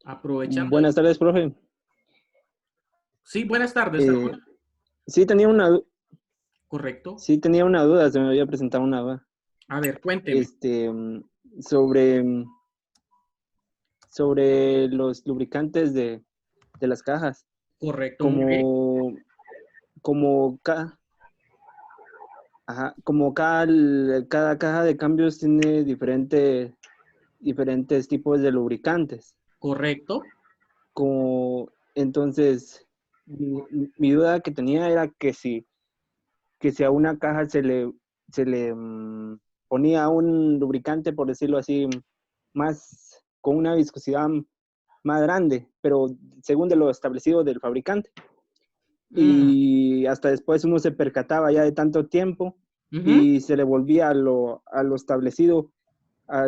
Aprovechando. Buenas tardes, profe. Sí, buenas tardes, Eh, Saúl. sí, Correcto. sí tenía una duda, se me había presentado una duda. A ver, cuénteme. Este, sobre, sobre los lubricantes de las cajas. Correcto, muy bien. Como, como, como cada caja de cambios tiene diferentes tipos de lubricantes. Correcto. Entonces, mi duda que tenía era que si a una caja se le ponía un lubricante, por decirlo así, con una viscosidad más grande, pero según de lo establecido del fabricante. Mm, Y hasta después uno se percataba ya de tanto tiempo ujú. y se le volvía a lo establecido,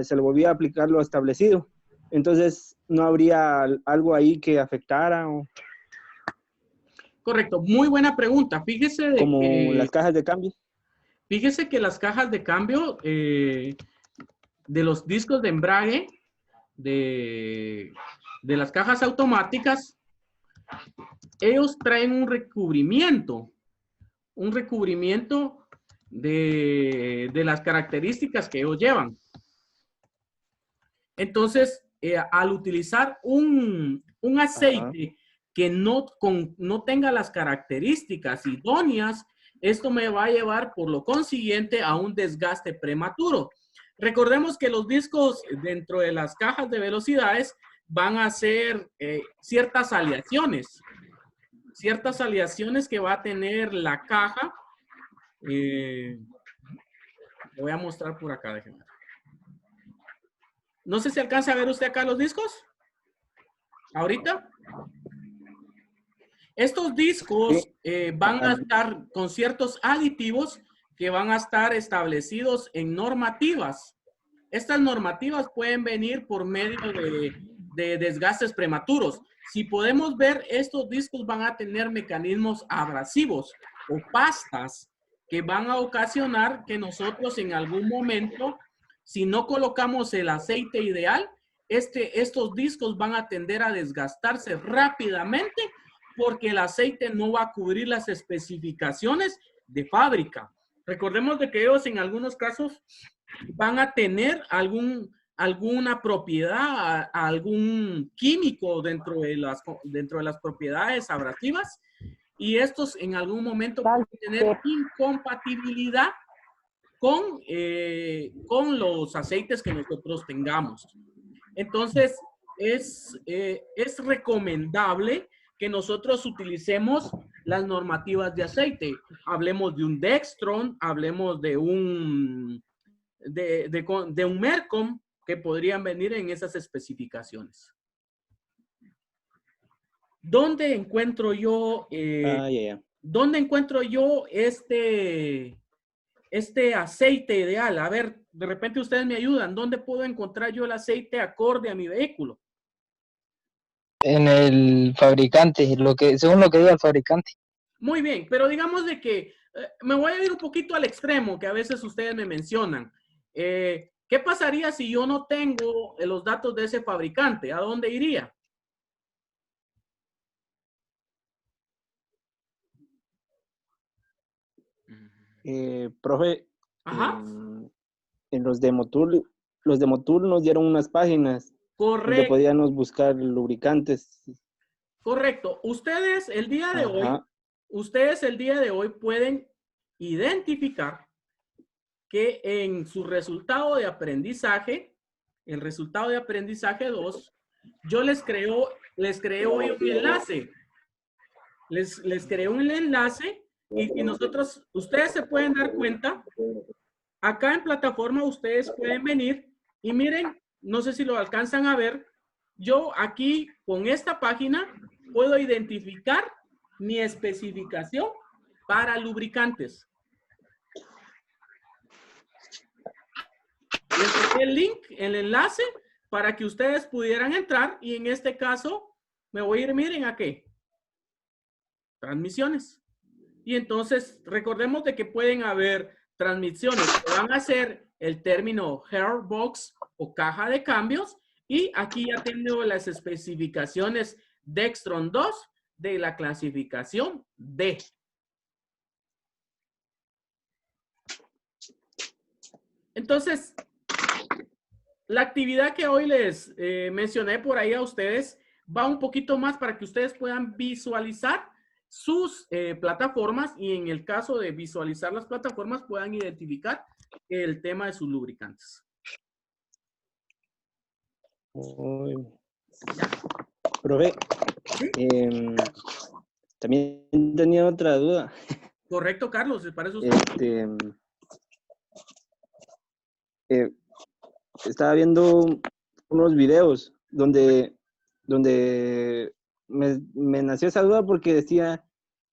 se le volvía a aplicar lo establecido. Entonces, ¿no habría algo ahí que afectara, Correcto. Muy buena pregunta. como las cajas de cambio? Fíjese que las cajas de cambio de los discos de embrague de, de las cajas automáticas, ellos traen un recubrimiento de las características que ellos llevan. Entonces, al utilizar un Ajá. aceite que no tenga las características idóneas, esto me va a llevar por lo consiguiente a un desgaste prematuro. Recordemos que los discos dentro de las cajas de velocidades van a ser ciertas aleaciones que va a tener la caja. Le voy a mostrar por acá, déjenme. No sé si alcanza a ver usted acá los discos. Ahorita. Estos discos Sí. van a Ajá. estar con ciertos aditivos que van a estar establecidos en normativas. Estas normativas pueden venir por medio de desgastes prematuros. Si podemos ver, estos discos van a tener mecanismos abrasivos o pastas que van a ocasionar que nosotros en algún momento, si no colocamos el aceite ideal, estos discos van a tender a desgastarse rápidamente porque el aceite no va a cubrir las especificaciones de fábrica. Recordemos de que ellos en algunos casos van a tener alguna propiedad, algún químico dentro de las propiedades abrasivas y estos en algún momento pueden tener incompatibilidad con los aceites que nosotros tengamos. Entonces, es recomendable que nosotros utilicemos las normativas de aceite. Hablemos de un Dextron, hablemos de un Mercom que podrían venir en esas especificaciones. ¿Dónde encuentro yo, Ah, ya, ya. dónde encuentro yo este aceite ideal? A ver, de repente ustedes me ayudan. ¿Dónde puedo encontrar yo el aceite acorde a mi vehículo? En el fabricante, según lo que diga el fabricante. Muy bien, pero digamos de que me voy a ir un poquito al extremo que a veces ustedes me mencionan. ¿Qué pasaría si yo no tengo los datos de ese fabricante? ¿A dónde iría? Profe, Ajá, en los de Motul nos dieron unas páginas donde correcto, podíamos buscar lubricantes. correcto. Ajá. Ustedes el día de hoy pueden identificar que en su resultado de aprendizaje, el resultado de aprendizaje 2, yo les creo hoy un enlace. Les creo un enlace y si ustedes se pueden dar cuenta, acá en plataforma ustedes pueden venir y miren, no sé si lo alcanzan a ver, yo aquí con esta página puedo identificar mi especificación para lubricantes. Les dejé el link, el enlace, para que ustedes pudieran entrar y en este caso me voy a ir, miren a qué, transmisiones. Y entonces recordemos de que pueden haber transmisiones que van a ser el término Hairbox o caja de cambios Y aquí ya tengo las especificaciones Dextron 2 de la clasificación D. Entonces, la actividad que hoy les mencioné por ahí a ustedes va un poquito más para que ustedes puedan visualizar sus plataformas y en el caso de visualizar las plataformas puedan identificar el tema de sus lubricantes. Profe, ¿Sí? también tenía otra duda. Correcto, Carlos, para eso estaba viendo unos videos donde me nació esa duda porque decía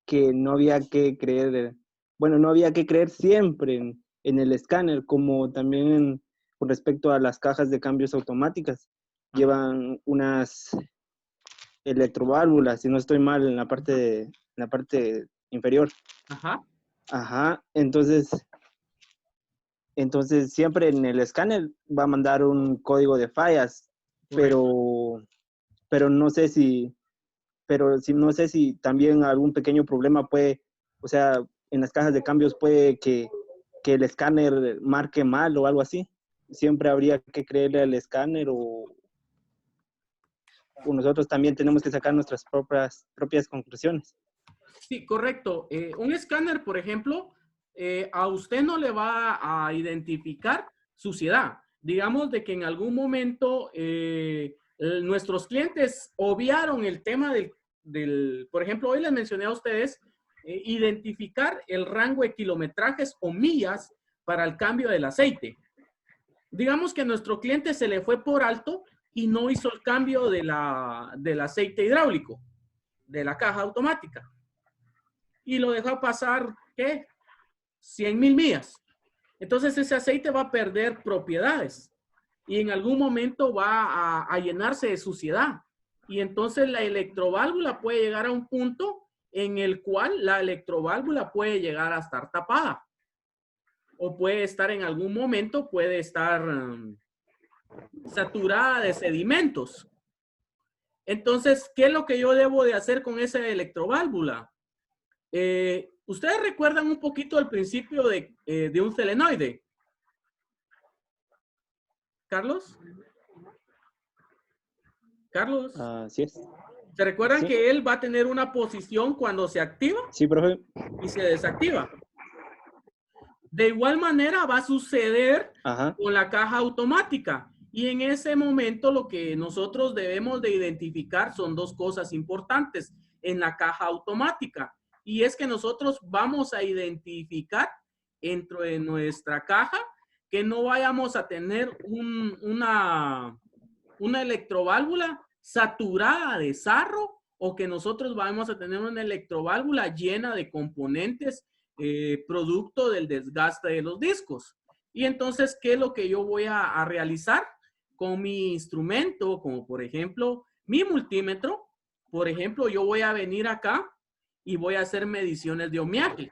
que no había que creer, bueno, no había que creer siempre en el escáner, como también con respecto a las cajas de cambios automáticas. Llevan unas electroválvulas, si no estoy mal, en la parte inferior. Ajá. Ajá, entonces siempre en el escáner va a mandar un código de fallas, pero no sé si también algún pequeño problema puede, o sea, en las cajas de cambios puede que el escáner marque mal o algo así. Siempre habría que creerle al escáner o nosotros también tenemos que sacar nuestras propias conclusiones. Sí, correcto. Un escáner, por ejemplo, a usted no le va a identificar suciedad. Digamos de que en algún momento nuestros clientes obviaron el tema por ejemplo, hoy les mencioné a ustedes identificar el rango de kilometrajes o millas para el cambio del aceite. Digamos que a nuestro cliente se le fue por alto y no hizo el cambio del aceite hidráulico, de la caja automática. Y lo dejó pasar, ¿qué? 100,000 millas. Entonces ese aceite va a perder propiedades y en algún momento va a llenarse de suciedad. Y entonces la electroválvula puede llegar a un punto en el cual la electroválvula puede llegar a estar tapada. O puede estar en algún momento, puede estar saturada de sedimentos. Entonces, ¿qué es lo que yo debo de hacer con esa electroválvula? ¿Ustedes recuerdan un poquito el principio de un solenoide? ¿Carlos? ¿Carlos? Así es. ¿Se recuerdan Sí. que él va a tener una posición cuando se activa? Sí, profe. Y se desactiva. De igual manera va a suceder con la caja automática. Y en ese momento lo que nosotros debemos de identificar son dos cosas importantes en la caja automática. Y es que nosotros vamos a identificar dentro de nuestra caja que no vayamos a tener una electroválvula saturada de sarro o que nosotros vamos a tener una electroválvula llena de componentes producto del desgaste de los discos. Y entonces, ¿qué es lo que yo voy a realizar con mi instrumento? Como por ejemplo, mi multímetro. Por ejemplo, yo voy a venir acá y voy a hacer mediciones de ohmiaje.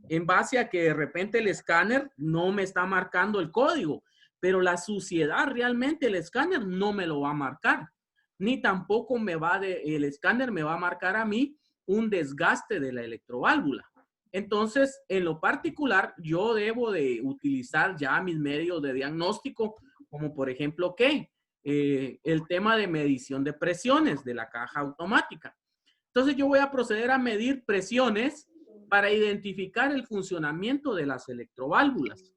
En base a que de repente el escáner no me está marcando el código, pero la suciedad realmente el escáner no me lo va a marcar. Ni tampoco el escáner me va a marcar a mí un desgaste de la electroválvula. Entonces, en lo particular, yo debo de utilizar ya mis medios de diagnóstico, como por ejemplo, ¿qué? El tema de medición de presiones de la caja automática. Entonces, yo voy a proceder a medir presiones para identificar el funcionamiento de las electroválvulas.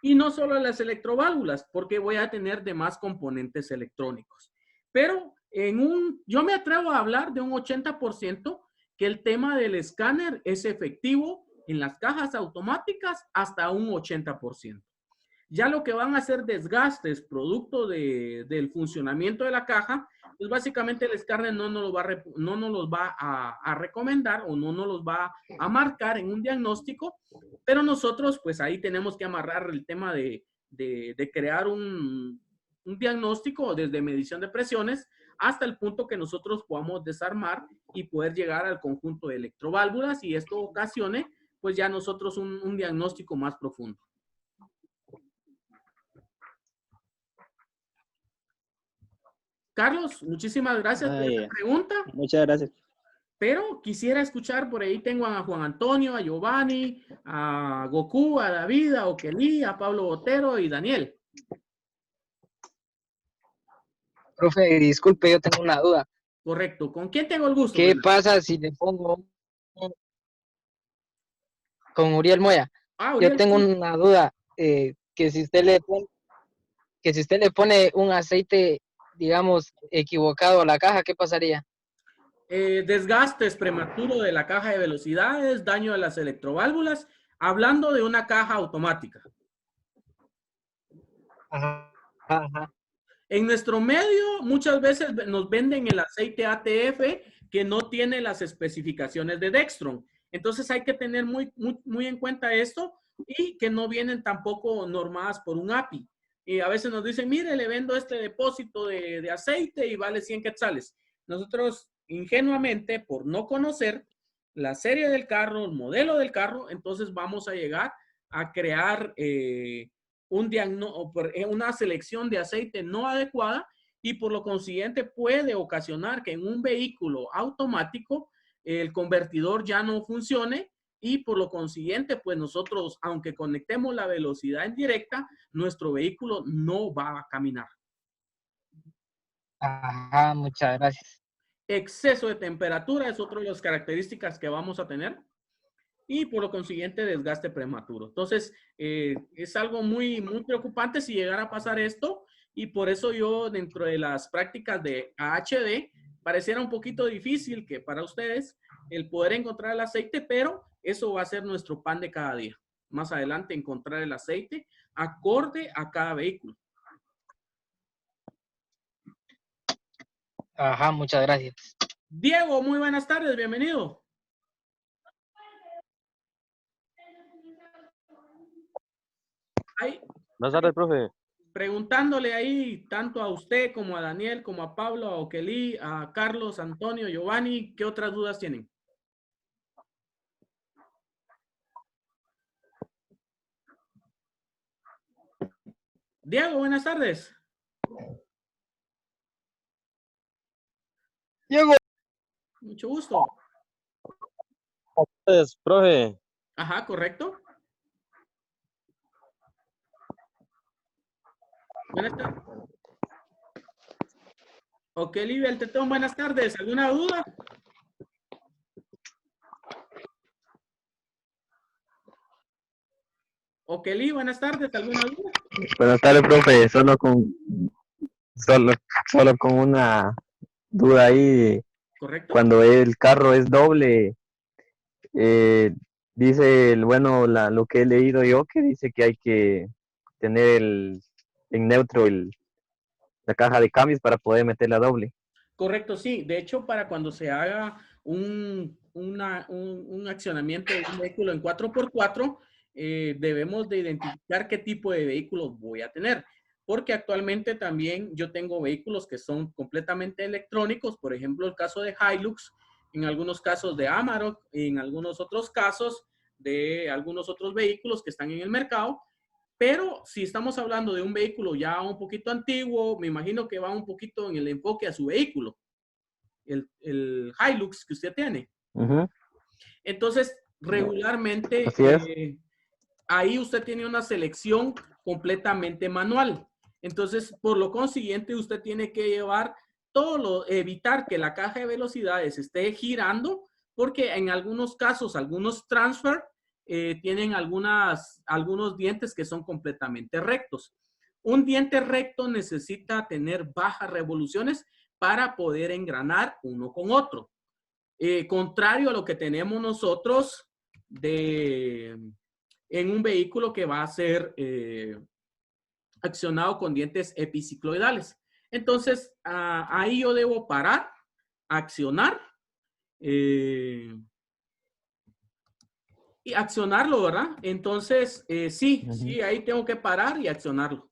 Y no solo las electroválvulas, porque voy a tener demás componentes electrónicos. Pero yo me atrevo a hablar de un 80% que el tema del escáner es efectivo en las cajas automáticas hasta un 80%. Ya lo que van a ser desgastes producto del funcionamiento de la caja, pues básicamente el escáner no nos los va a recomendar o no nos los va a marcar en un diagnóstico, pero nosotros pues ahí tenemos que amarrar el tema de crear un diagnóstico desde medición de presiones hasta el punto que nosotros podamos desarmar y poder llegar al conjunto de electroválvulas y esto ocasione pues ya nosotros un diagnóstico más profundo. Carlos, muchísimas gracias por esta pregunta. Muchas gracias. Pero quisiera escuchar, por ahí tengo a Juan Antonio, a Giovanni, a Goku, a David, a Okeli, a Pablo Botero y Daniel. Profe, disculpe, yo tengo una duda. Correcto. ¿Con quién tengo el gusto? ¿Qué pasa si le pongo con Uriel Moya? Yo Uriel, tengo sí. una duda, que si usted le pone un aceite, digamos, equivocado a la caja, ¿qué pasaría? Desgastes prematuro de la caja de velocidades, daño de las electroválvulas, hablando de una caja automática. Ajá, ajá. En nuestro medio, muchas veces nos venden el aceite ATF que no tiene las especificaciones de Dextron. Entonces hay que tener muy en cuenta esto y que no vienen tampoco normadas por un API. Y a veces nos dicen, mire, le vendo este depósito de aceite y vale 100 quetzales. Nosotros, ingenuamente, por no conocer la serie del carro, el modelo del carro, entonces vamos a llegar a crear una selección de aceite no adecuada y por lo consiguiente puede ocasionar que en un vehículo automático el convertidor ya no funcione y por lo consiguiente pues nosotros, aunque conectemos la velocidad en directa, nuestro vehículo no va a caminar. Ajá, muchas gracias. Exceso de temperatura es otra de las características que vamos a tener. Y por lo consiguiente desgaste prematuro. Entonces, es algo muy preocupante si llegara a pasar esto y por eso yo dentro de las prácticas de AHD pareciera un poquito difícil que para ustedes el poder encontrar el aceite, pero eso va a ser nuestro pan de cada día. Más adelante encontrar el aceite acorde a cada vehículo. Ajá, muchas gracias. Diego, muy buenas tardes, bienvenido. Buenas tardes, profe. Preguntándole ahí tanto a usted como a Daniel, como a Pablo, a Okeli, a Carlos, Antonio, Giovanni, ¿qué otras dudas tienen? Diego, buenas tardes. Diego. Mucho gusto. Buenas, profe. Ajá, correcto. Buenas tardes. Okeli, Beltetón, buenas tardes. ¿Alguna duda? Okeli, buenas tardes. ¿Alguna duda? Buenas tardes, profe. Solo con una duda ahí. Correcto. Cuando el carro es doble, dice lo que he leído yo, que dice que hay que tener en neutro la caja de cambios para poder meterla doble. Correcto, sí. De hecho, para cuando se haga un accionamiento de un vehículo en 4x4, debemos de identificar qué tipo de vehículo voy a tener. Porque actualmente también yo tengo vehículos que son completamente electrónicos, por ejemplo, el caso de Hilux, en algunos casos de Amarok, en algunos otros casos de algunos otros vehículos que están en el mercado. Pero si estamos hablando de un vehículo ya un poquito antiguo, me imagino que va un poquito en el enfoque a su vehículo, el Hilux que usted tiene. Uh-huh. Entonces, regularmente, ahí usted tiene una selección completamente manual. Entonces, por lo consiguiente, usted tiene que llevar evitar que la caja de velocidades esté girando, porque en algunos casos, algunos transfer, tienen algunos dientes que son completamente rectos. Un diente recto necesita tener bajas revoluciones para poder engranar uno con otro. Contrario a lo que tenemos nosotros en un vehículo que va a ser accionado con dientes epicicloidales. Entonces, ahí yo debo parar, accionar, y accionarlo, ¿verdad? Entonces, sí, ahí tengo que parar y accionarlo.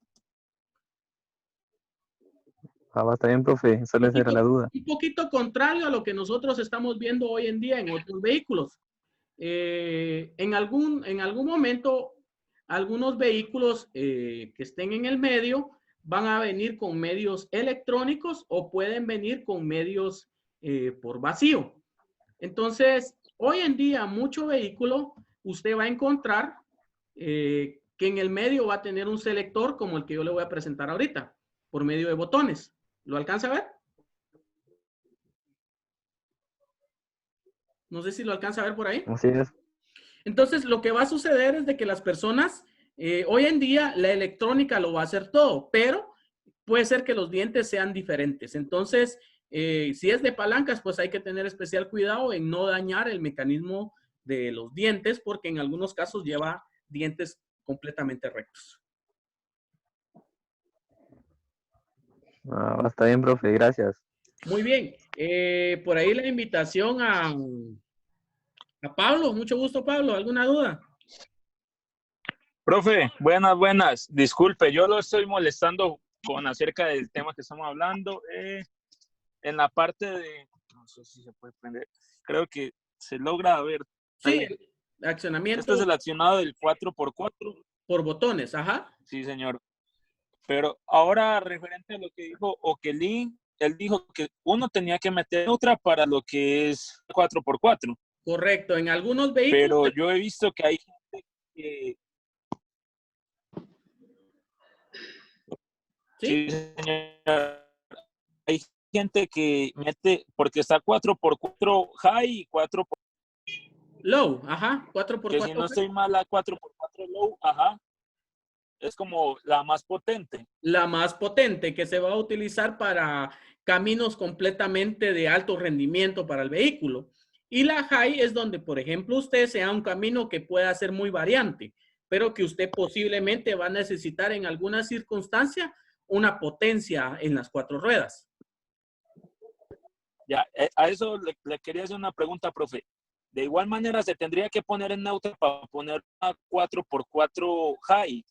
Está bien, profe. Solo esa era la duda. Un poquito contrario a lo que nosotros estamos viendo hoy en día en otros vehículos. En algún momento, algunos vehículos que estén en el medio van a venir con medios electrónicos o pueden venir con medios por vacío. Entonces, hoy en día, mucho vehículo, usted va a encontrar que en el medio va a tener un selector como el que yo le voy a presentar ahorita, por medio de botones. ¿Lo alcanza a ver? No sé si lo alcanza a ver por ahí. Así es. Entonces, lo que va a suceder es de que las personas, hoy en día, la electrónica lo va a hacer todo, pero puede ser que los dientes sean diferentes. Entonces, si es de palancas, pues hay que tener especial cuidado en no dañar el mecanismo de los dientes, porque en algunos casos lleva dientes completamente rectos. Ah, está bien, profe, gracias. Muy bien. Por ahí la invitación a Pablo. Mucho gusto, Pablo. ¿Alguna duda? Profe, buenas, buenas. Disculpe, yo lo estoy molestando con acerca del tema que estamos hablando. En la parte de, no sé si se puede prender, creo que se logra ver. Sí, accionamiento. Este es el accionado del 4x4. Por botones, ajá. Sí, señor. Pero ahora, referente a lo que dijo Okelin, él dijo que uno tenía que meter otra para lo que es 4x4. Correcto, en algunos vehículos. Pero yo he visto que hay gente que... Sí, señor. Hay gente que mete, porque está 4x4 high y 4x4 low, ajá, 4x4. que si no estoy mal, la 4x4 low, ajá, es como la más potente. La más potente que se va a utilizar para caminos completamente de alto rendimiento para el vehículo. Y la high es donde, por ejemplo, usted sea un camino que pueda ser muy variante, pero que usted posiblemente va a necesitar en alguna circunstancia una potencia en las 4 ruedas. Ya, a eso le quería hacer una pregunta, profe. De igual manera, se tendría que poner en neutro para poner una 4x4 high.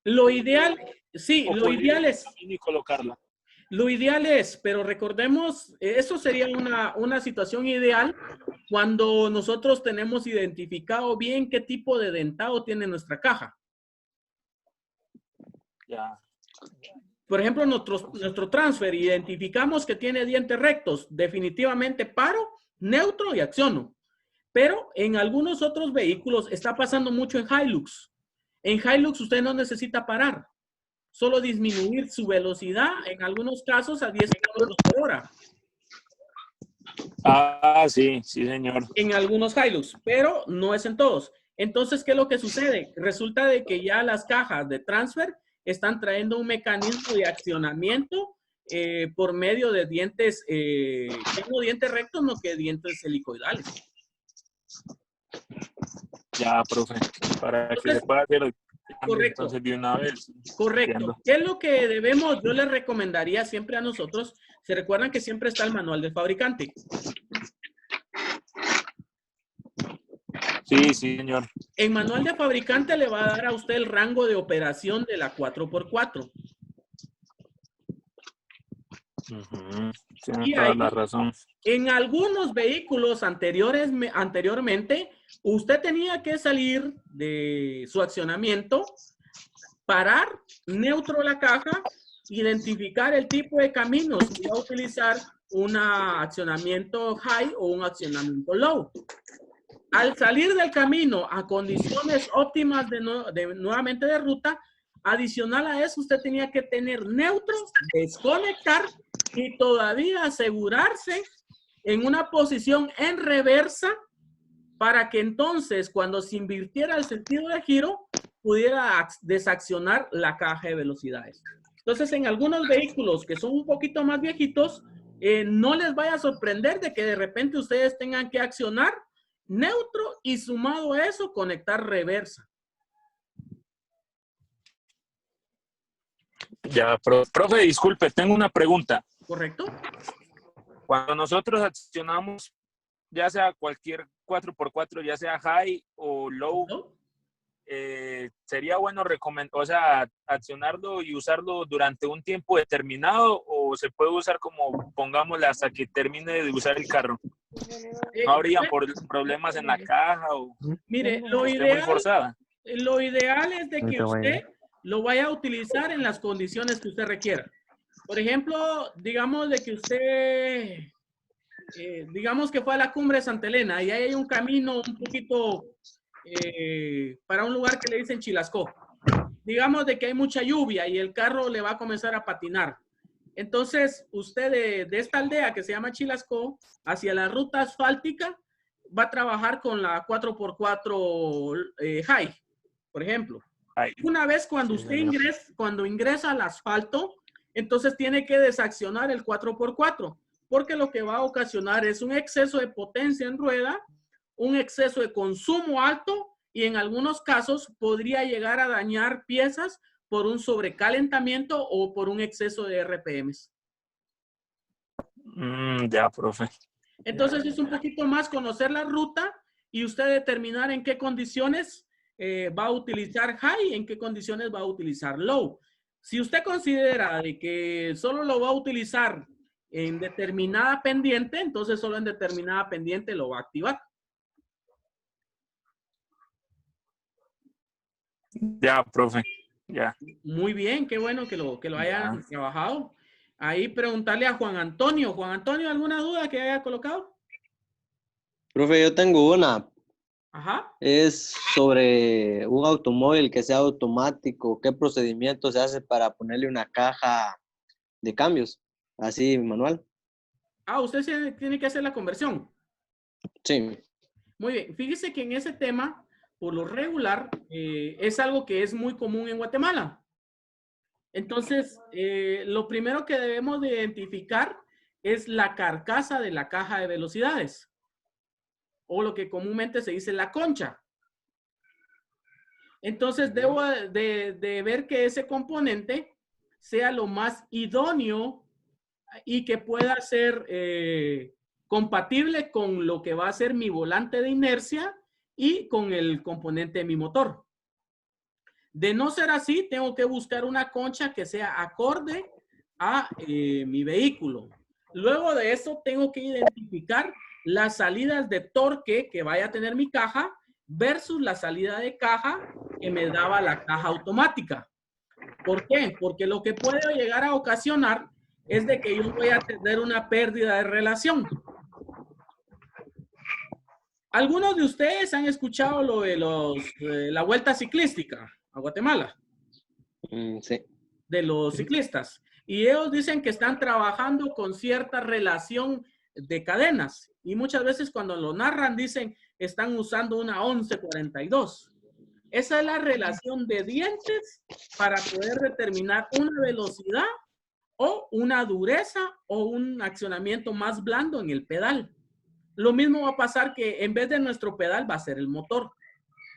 Lo ideal, sí, lo ideal es... Y colocarla. Lo ideal es, pero recordemos, eso sería una situación ideal cuando nosotros tenemos identificado bien qué tipo de dentado tiene nuestra caja. Ya. Por ejemplo, nuestro transfer, identificamos que tiene dientes rectos, definitivamente paro, neutro y acciono. Pero en algunos otros vehículos está pasando mucho en Hilux. En Hilux usted no necesita parar, solo disminuir su velocidad, en algunos casos a 10 kilómetros por hora. Ah, sí, sí, señor. En algunos Hilux, pero no es en todos. Entonces, ¿qué es lo que sucede? Resulta de que ya las cajas de transfer están trayendo un mecanismo de accionamiento por medio de dientes, no dientes rectos, no que dientes helicoidales. Ya, profe, para entonces, que se pueda hacer el cambio, correcto. Entonces de una vez. Correcto. Entiendo. ¿Qué es lo que debemos? Yo les recomendaría siempre a nosotros, se recuerdan que siempre está el manual del fabricante. Sí, sí, señor. El manual de fabricante le va a dar a usted el rango de operación de la 4x4. Tiene toda la razón. En algunos vehículos anteriormente, usted tenía que salir de su accionamiento, parar, neutro la caja, identificar el tipo de caminos y va a utilizar un accionamiento high o un accionamiento low. Al salir del camino a condiciones óptimas nuevamente de ruta, adicional a eso, usted tenía que tener neutro, desconectar y todavía asegurarse en una posición en reversa para que entonces, cuando se invirtiera el sentido de giro, pudiera desaccionar la caja de velocidades. Entonces, en algunos vehículos que son un poquito más viejitos, no les vaya a sorprender de que de repente ustedes tengan que accionar neutro y sumado a eso, conectar reversa. Ya, profe, disculpe, tengo una pregunta. ¿Correcto? Cuando nosotros accionamos, ya sea cualquier 4x4, ya sea high o low, ¿no? ¿Sería bueno accionarlo y usarlo durante un tiempo determinado o se puede usar como, pongámosle, hasta que termine de usar el carro? ¿No habría problemas en la caja o mire, esté muy forzada? Lo ideal es de que usted lo vaya a utilizar en las condiciones que usted requiera. Por ejemplo, digamos de que usted, digamos que fue a la cumbre de Santa Elena y ahí hay un camino un poquito para un lugar que le dicen Chilascó. Digamos de que hay mucha lluvia y el carro le va a comenzar a patinar. Entonces, usted de esta aldea que se llama Chilascó, hacia la ruta asfáltica, va a trabajar con la 4x4 High, por ejemplo. Ay, Una vez cuando sí, usted señor. ingresa al asfalto, entonces tiene que desaccionar el 4x4, porque lo que va a ocasionar es un exceso de potencia en rueda, un exceso de consumo alto y en algunos casos podría llegar a dañar piezas por un sobrecalentamiento o por un exceso de RPMs. Ya, profe. Entonces es un poquito más conocer la ruta y usted determinar en qué condiciones va a utilizar high, en qué condiciones va a utilizar low. Si usted considera de que solo lo va a utilizar en determinada pendiente, entonces solo en determinada pendiente lo va a activar. Ya, profe. Ya. Muy bien, qué bueno que lo hayan Ya. trabajado. Ahí preguntarle a Juan Antonio. Juan Antonio, ¿alguna duda que haya colocado? Profe, yo tengo una. Ajá. Es sobre un automóvil que sea automático. ¿Qué procedimiento se hace para ponerle una caja de cambios? Así, manual. Ah, usted tiene que hacer la conversión. Sí. Muy bien. Fíjese que en ese tema, por lo regular, es algo que es muy común en Guatemala. Entonces, lo primero que debemos de identificar es la carcasa de la caja de velocidades, o lo que comúnmente se dice la concha. Entonces, debo de ver que ese componente sea lo más idóneo y que pueda ser compatible con lo que va a ser mi volante de inercia y con el componente de mi motor. De no ser así, tengo que buscar una concha que sea acorde a mi vehículo. Luego de eso, tengo que identificar las salidas de torque que vaya a tener mi caja versus la salida de caja que me daba la caja automática. ¿Por qué? Porque lo que puede llegar a ocasionar es de que yo voy a tener una pérdida de relación. ¿Algunos de ustedes han escuchado lo de la vuelta ciclística a Guatemala? Sí. De los ciclistas. Y ellos dicen que están trabajando con cierta relación de cadenas. Y muchas veces cuando lo narran dicen están usando una 1142. Esa es la relación de dientes para poder determinar una velocidad o una dureza o un accionamiento más blando en el pedal. Lo mismo va a pasar que en vez de nuestro pedal va a ser el motor.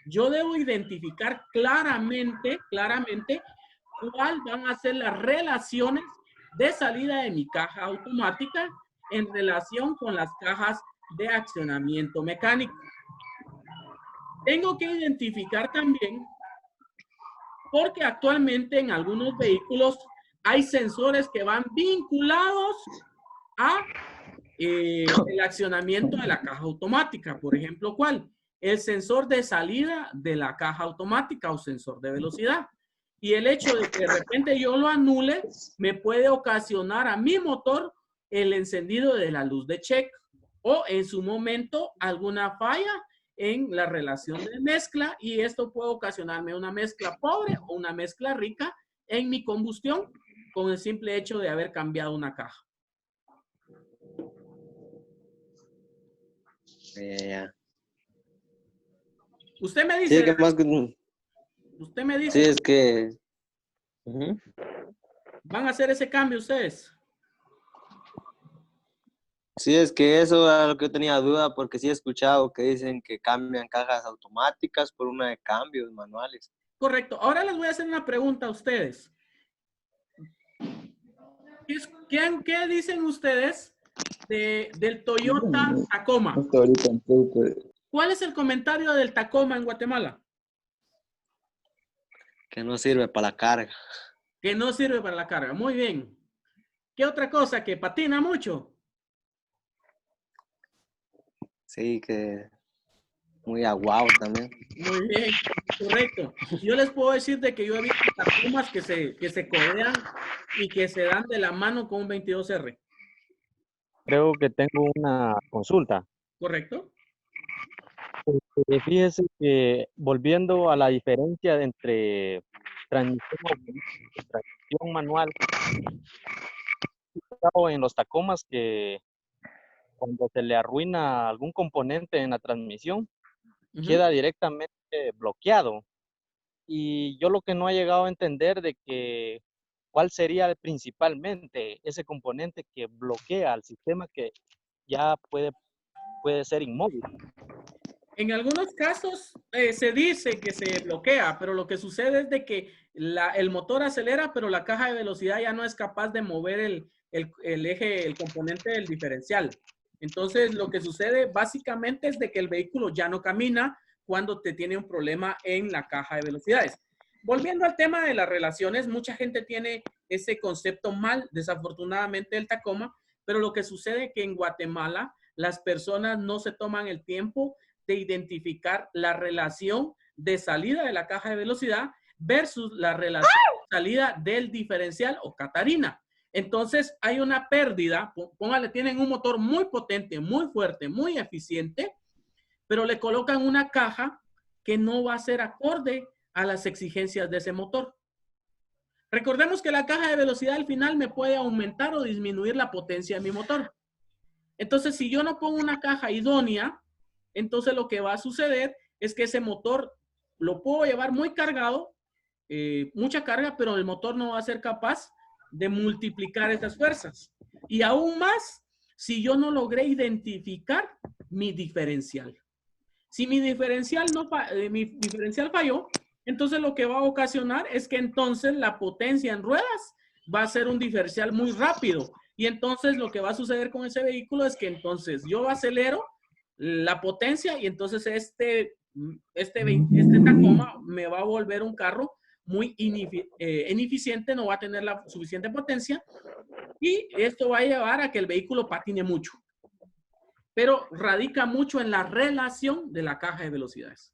Yo debo identificar claramente cuál van a ser las relaciones de salida de mi caja automática en relación con las cajas de accionamiento mecánico. Tengo que identificar también, porque actualmente en algunos vehículos hay sensores que van vinculados a el accionamiento de la caja automática. Por ejemplo, ¿cuál? El sensor de salida de la caja automática o sensor de velocidad. Y el hecho de que de repente yo lo anule me puede ocasionar a mi motor el encendido de la luz de check o en su momento alguna falla en la relación de mezcla y esto puede ocasionarme una mezcla pobre o una mezcla rica en mi combustión con el simple hecho de haber cambiado una caja. Yeah. Usted me Sí, dice, que más que... usted me Sí, dice, es que... ¿van a hacer ese cambio ustedes? Sí, es que eso era lo que yo tenía duda, porque sí he escuchado que dicen que cambian cajas automáticas por una de cambios manuales. Correcto. Ahora les voy a hacer una pregunta a ustedes. ¿Qué dicen ustedes del Toyota Tacoma? ¿Cuál es el comentario del Tacoma en Guatemala? Que no sirve para la carga. Que no sirve para la carga. Muy bien. ¿Qué otra cosa? Que patina mucho. Sí, que muy aguado también. Muy bien. Correcto. Yo les puedo decir de que yo he visto Tacomas que se codean y que se dan de la mano con un 22R. Creo que tengo una consulta. ¿Correcto? Fíjese que volviendo a la diferencia entre transmisión automática y transmisión manual, he notado en los Tacomas que cuando se le arruina algún componente en la transmisión, queda directamente bloqueado. Y yo lo que no he llegado a entender de que cuál sería principalmente ese componente que bloquea al sistema que ya puede ser inmóvil. En algunos casos se dice que se bloquea, pero lo que sucede es de que el motor acelera, pero la caja de velocidad ya no es capaz de mover el eje, el componente del diferencial. Entonces, lo que sucede básicamente es de que el vehículo ya no camina cuando te tiene un problema en la caja de velocidades. Volviendo al tema de las relaciones, mucha gente tiene ese concepto mal, desafortunadamente, del Tacoma, pero lo que sucede es que en Guatemala las personas no se toman el tiempo de identificar la relación de salida de la caja de velocidad versus la relación de salida del diferencial o catarina. Entonces hay una pérdida, póngale, tienen un motor muy potente, muy fuerte, muy eficiente, pero le colocan una caja que no va a ser acorde a las exigencias de ese motor. Recordemos que la caja de velocidad al final me puede aumentar o disminuir la potencia de mi motor. Entonces, si yo no pongo una caja idónea, entonces lo que va a suceder es que ese motor lo puedo llevar muy cargado, mucha carga, pero el motor no va a ser capaz de multiplicar esas fuerzas. Y aún más, si yo no logré identificar mi diferencial. Si mi diferencial falló, entonces lo que va a ocasionar es que entonces la potencia en ruedas va a ser un diferencial muy rápido. Y entonces lo que va a suceder con ese vehículo es que entonces yo acelero la potencia y entonces este Tacoma me va a volver un carro muy ineficiente, no va a tener la suficiente potencia y esto va a llevar a que el vehículo patine mucho. Pero radica mucho en la relación de la caja de velocidades.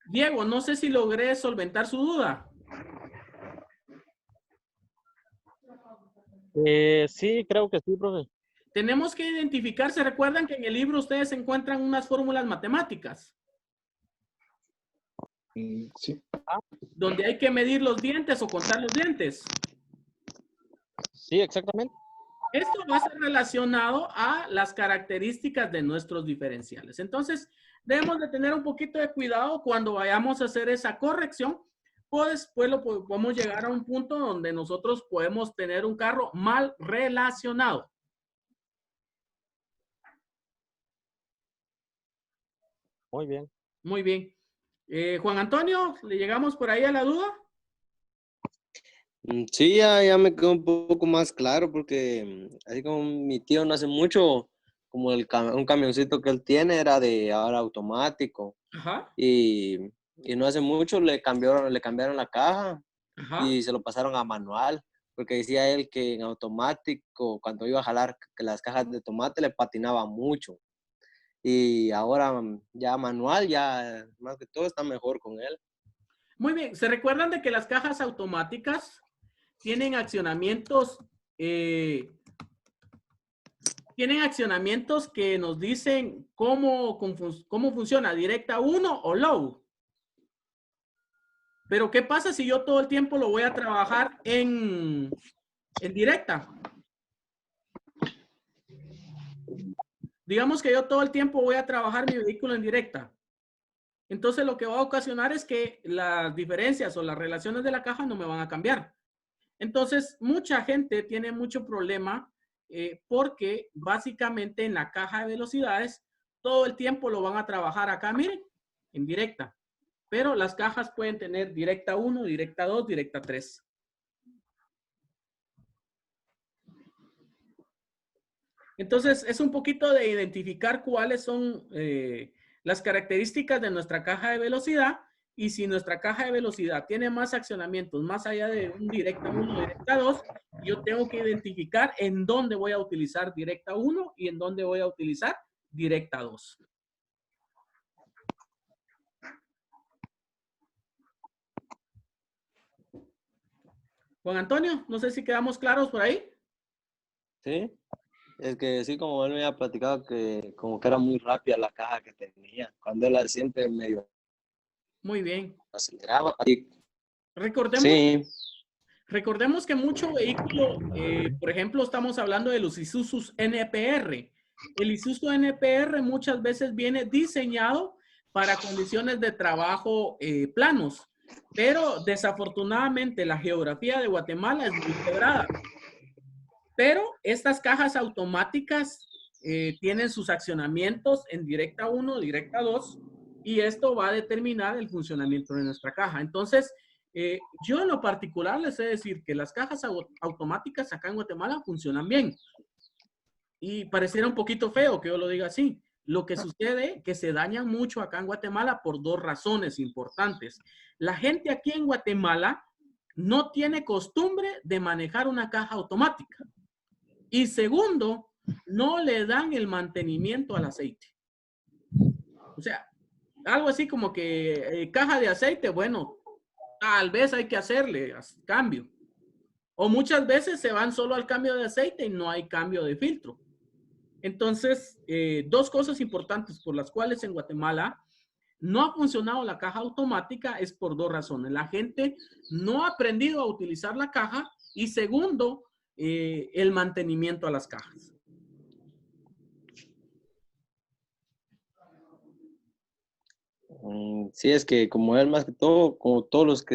Diego, no sé si logré solventar su duda. Sí, creo que sí, profe. Tenemos que identificar, ¿se recuerdan que en el libro ustedes encuentran unas fórmulas matemáticas? Sí. Donde hay que medir los dientes o contar los dientes. Sí, exactamente. Esto va a ser relacionado a las características de nuestros diferenciales. Entonces, debemos de tener un poquito de cuidado cuando vayamos a hacer esa corrección, pues podemos llegar a un punto donde nosotros podemos tener un carro mal relacionado. Muy bien. Muy bien. Juan Antonio, ¿le llegamos por ahí a la duda? Sí, ya me quedó un poco más claro porque así como mi tío no hace mucho, como un camioncito que él tiene era de ahora automático. Ajá. Y no hace mucho le cambiaron la caja. Ajá. Y se lo pasaron a manual, porque decía él que en automático, cuando iba a jalar las cajas de tomate, le patinaba mucho. Y ahora ya manual, ya más que todo está mejor con él. Muy bien. ¿Se recuerdan de que las cajas automáticas tienen accionamientos que nos dicen cómo funciona, directa 1 o low? Pero ¿qué pasa si yo todo el tiempo lo voy a trabajar en directa? Digamos que yo todo el tiempo voy a trabajar mi vehículo en directa. Entonces lo que va a ocasionar es que las diferencias o las relaciones de la caja no me van a cambiar. Entonces, mucha gente tiene mucho problema porque básicamente en la caja de velocidades todo el tiempo lo van a trabajar acá, miren, en directa. Pero las cajas pueden tener directa 1, directa 2, directa 3. Entonces, es un poquito de identificar cuáles son las características de nuestra caja de velocidad Y si nuestra caja de velocidad tiene más accionamientos, más allá de un directa 1, directa 2, yo tengo que identificar en dónde voy a utilizar directa 1 y en dónde voy a utilizar directa 2. Juan Antonio, no sé si quedamos claros por ahí. Sí, es que sí, como él me había platicado que como que era muy rápida la caja que tenía. Cuando él siempre medio Muy bien. aceleraba. Y, Recordemos que mucho vehículo, por ejemplo, estamos hablando de los Isuzu NPR. El Isuzu NPR muchas veces viene diseñado para condiciones de trabajo planos, pero desafortunadamente la geografía de Guatemala es muy quebrada. Pero estas cajas automáticas tienen sus accionamientos en directa 1, directa 2, y esto va a determinar el funcionamiento de nuestra caja. Entonces, yo en lo particular les he de decir que las cajas automáticas acá en Guatemala funcionan bien. Y pareciera un poquito feo que yo lo diga así. Lo que sucede es que se dañan mucho acá en Guatemala por dos razones importantes. La gente aquí en Guatemala no tiene costumbre de manejar una caja automática. Y segundo, no le dan el mantenimiento al aceite. O sea, algo así como que caja de aceite, bueno, tal vez hay que hacerle cambio. O muchas veces se van solo al cambio de aceite y no hay cambio de filtro. Entonces, dos cosas importantes por las cuales en Guatemala no ha funcionado la caja automática es por dos razones. La gente no ha aprendido a utilizar la caja y segundo, el mantenimiento a las cajas. Sí, es que como él más que todo, como todos los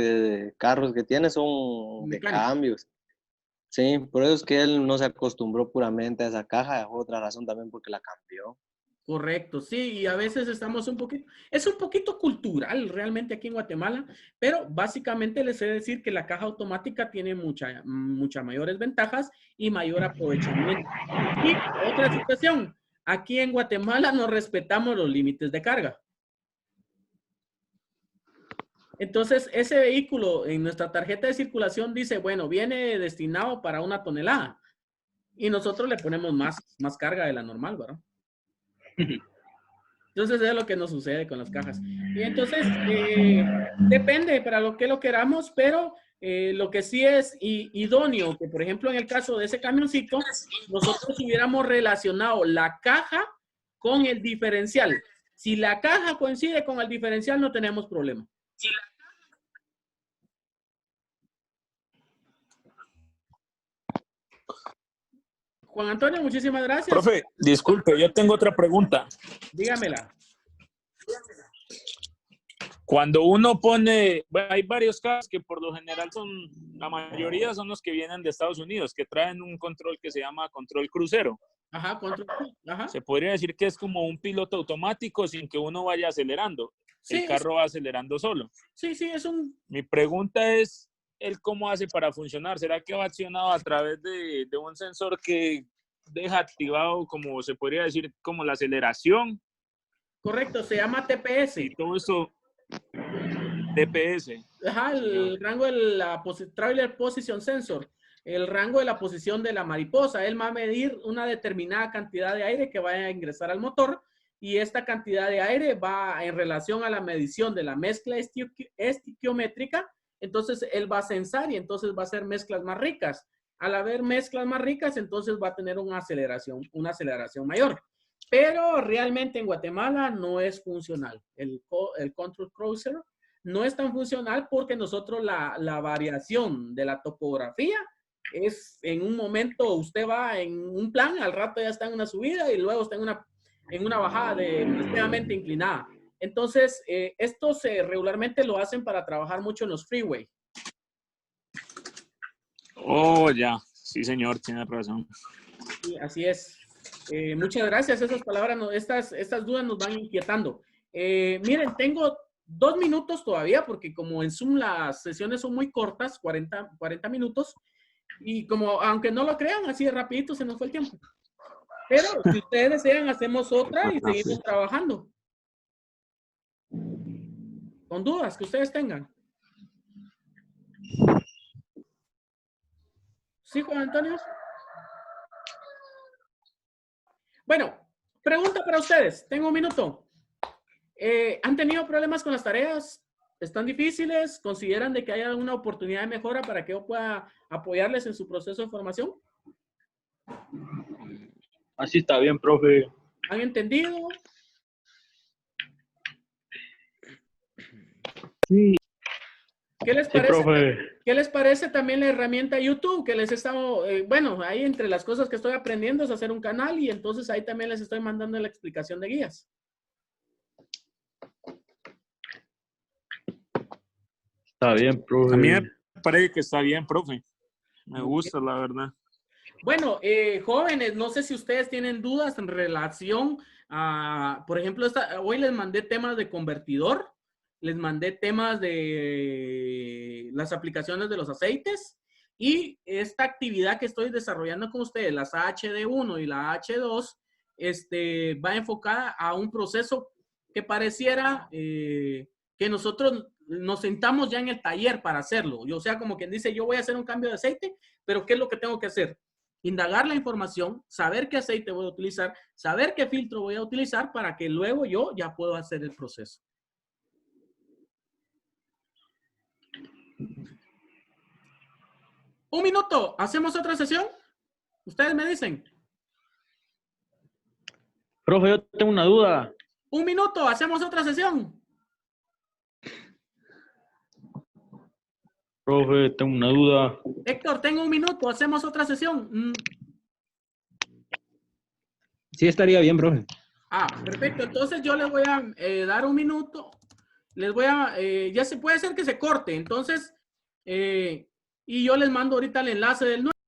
carros que tiene son de Mecánico. cambios. Sí, por eso es que él no se acostumbró puramente a esa caja. Otra razón también porque la cambió. Correcto, sí, y a veces estamos es un poquito cultural realmente aquí en Guatemala, pero básicamente les he de decir que la caja automática tiene muchas mayores ventajas y mayor aprovechamiento. Y otra situación, aquí en Guatemala no respetamos los límites de carga. Entonces, ese vehículo en nuestra tarjeta de circulación dice, bueno, viene destinado para 1 tonelada y nosotros le ponemos más carga de la normal, ¿verdad? Entonces es lo que nos sucede con las cajas. Y entonces depende para lo que lo queramos, pero lo que sí es idóneo, que por ejemplo en el caso de ese camioncito, nosotros hubiéramos relacionado la caja con el diferencial. Si la caja coincide con el diferencial, no tenemos problema. Juan Antonio, muchísimas gracias. Profe, disculpe, yo tengo otra pregunta. Dígamela. Cuando uno pone, bueno, hay varios carros que por lo general la mayoría son los que vienen de Estados Unidos, que traen un control que se llama control crucero. Ajá, control. Ajá. Se podría decir que es como un piloto automático sin que uno vaya acelerando. Sí, el carro va acelerando solo. Sí, es un... Mi pregunta es, ¿él cómo hace para funcionar? ¿Será que va accionado a través de un sensor que deja activado, como se podría decir, como la aceleración? Correcto, se llama TPS. Y todo eso, TPS. Ajá, el rango de la Trailer Position Sensor, el rango de la posición de la mariposa. Él va a medir una determinada cantidad de aire que vaya a ingresar al motor y esta cantidad de aire va en relación a la medición de la mezcla estiquiométrica. Entonces, él va a censar y entonces va a hacer mezclas más ricas. Al haber mezclas más ricas, entonces va a tener una aceleración mayor. Pero realmente en Guatemala no es funcional. El Control Cruiser no es tan funcional porque nosotros la variación de la topografía es en un momento usted va en un plan, al rato ya está en una subida y luego está en una bajada extremadamente inclinada. Entonces, esto regularmente lo hacen para trabajar mucho en los freeway. Oh, ya. Sí, señor, tiene razón. Sí, así es. Muchas gracias. Esas palabras, estas dudas nos van inquietando. Miren, tengo 2 minutos todavía porque como en Zoom las sesiones son muy cortas, 40 minutos, y como, aunque no lo crean, así de rapidito se nos fue el tiempo. Pero si ustedes desean, hacemos otra y seguimos trabajando. con dudas que ustedes tengan. ¿Sí, Juan Antonio? Bueno, pregunta para ustedes. Tengo un minuto. ¿Han tenido problemas con las tareas? ¿Están difíciles? ¿Consideran de que hay alguna oportunidad de mejora para que yo pueda apoyarles en su proceso de formación? Así está bien, profe. ¿Han entendido? Sí. ¿Qué les Sí, parece? profe. ¿Qué les parece también la herramienta YouTube que les he estado, bueno, ahí entre las cosas que estoy aprendiendo es hacer un canal y entonces ahí también les estoy mandando la explicación de guías. Está bien, profe. A mí me parece que está bien, profe. Me gusta, la verdad. Bueno, jóvenes, no sé si ustedes tienen dudas en relación a, por ejemplo, hoy les mandé temas de convertidor, les mandé temas de las aplicaciones de los aceites y esta actividad que estoy desarrollando con ustedes, las HD1 y la H2, va enfocada a un proceso que pareciera que nosotros nos sentamos ya en el taller para hacerlo. O sea, como quien dice, yo voy a hacer un cambio de aceite, pero ¿qué es lo que tengo que hacer? Indagar la información, saber qué aceite voy a utilizar, saber qué filtro voy a utilizar para que luego yo ya pueda hacer el proceso. Un minuto, ¿hacemos otra sesión? Ustedes me dicen. Profe, yo tengo una duda. Un minuto, ¿hacemos otra sesión? Profe, tengo una duda. Héctor, tengo un minuto, ¿hacemos otra sesión? Sí, estaría bien, profe. Perfecto. Entonces yo les voy a dar un minuto. Les voy a, ya se puede hacer que se corte. Entonces, y yo les mando ahorita el enlace del nuevo.